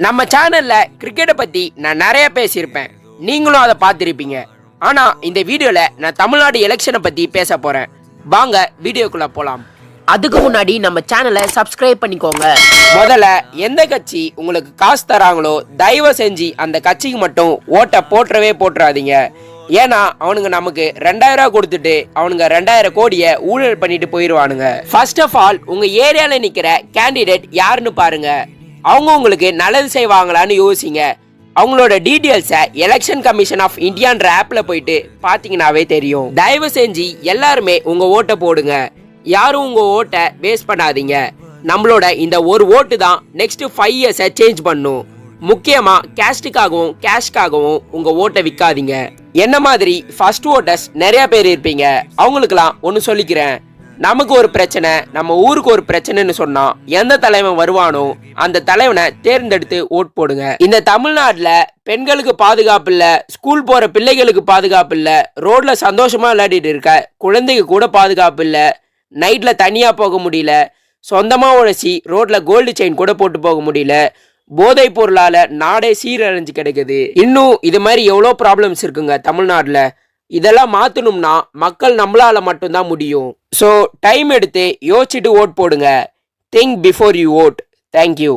நம்ம சேனல்ல கிரிக்கெட்டை பத்தி நான் நிறைய பேசியிருப்பேன், நீங்களும் அதை பார்த்திருப்பீங்க. ஆனா இந்த வீடியோல நான் தமிழ்நாடு எலெக்ஷனை பத்தி பேச போறேன். வாங்க வீடியோக்குள்ள போலாம். அதுக்கு முன்னாடி நம்ம சேனலை சப்ஸ்கிரைப் பண்ணிக்கோங்க. முதல்ல எந்த கட்சி உங்களுக்கு காசு தராங்களோ தயவு செஞ்சு அந்த கட்சிக்கு மட்டும் ஓட்டை போட்டுறாதீங்க. ஏன்னா அவனுங்க நமக்கு 2000 ரூபாய் கொடுத்துட்டு அவனுங்க 2000 கோடியை ஊழல் பண்ணிட்டு போயிடுவானுங்க. ஃபர்ஸ்ட் ஆஃப் ஆல் உங்க ஏரியால நிக்கிற கேண்டிடேட் யாருன்னு பாருங்க. அவங்க உங்களுக்கு நல்லது செய்வாங்களான்னு யோசிங்க. அவங்களோட டீட்டெயில்ஸை எலெக்ஷன் கமிஷன் ஆஃப் இந்தியான்ற ஆப்ல போயிட்டு பாத்தீங்கன்னாவே தெரியும். தயவு செஞ்சு எல்லாருமே உங்க ஓட்டை போடுங்க. யாரும் உங்க ஓட்டை வேஸ்ட் பண்ணாதீங்க. நம்மளோட இந்த ஒரு ஓட்டு தான் நெக்ஸ்ட் 5 இயர்ஸை சேஞ்ச் பண்ணும். முக்கியமா கேஸ்டுக்காகவும் கேஷ்காகவும் உங்க ஓட்டை விற்காதீங்க. என்ன மாதிரி ஃபர்ஸ்ட் ஓட்டர்ஸ் நிறைய பேர் இருப்பீங்க. அவங்களுக்குலாம் ஒன்று சொல்லிக்கிறேன், நமக்கு ஒரு பிரச்சனை, நம்ம ஊருக்கு ஒரு பிரச்சனைன்னு சொன்னா எந்த தலைவன் வருவானோ அந்த தலைவனை தேர்ந்தெடுத்து ஓட் போடுங்க. இந்த தமிழ்நாட்டுல பெண்களுக்கு பாதுகாப்பு இல்ல, ஸ்கூல் போற பிள்ளைகளுக்கு பாதுகாப்பு இல்ல, ரோட்ல சந்தோஷமா விளையாடிட்டு இருக்க குழந்தைக்கு கூட பாதுகாப்பு இல்ல, நைட்ல தனியா போக முடியல, சொந்தமா உழைச்சி ரோட்ல கோல்டு செயின் கூட போட்டு போக முடியல, போதை பொருளால நாடே சீரழிஞ்சு கிடக்குது. இன்னும் இது மாதிரி எவ்வளோ ப்ராப்ளம்ஸ் இருக்குங்க தமிழ்நாட்டில். இதெல்லாம் மாற்றணும்னா மக்கள் நம்மளால மட்டும்தான் முடியும். ஸோ டைம் எடுத்து யோசிச்சுட்டு ஓட் போடுங்க. Think before you vote. Thank you.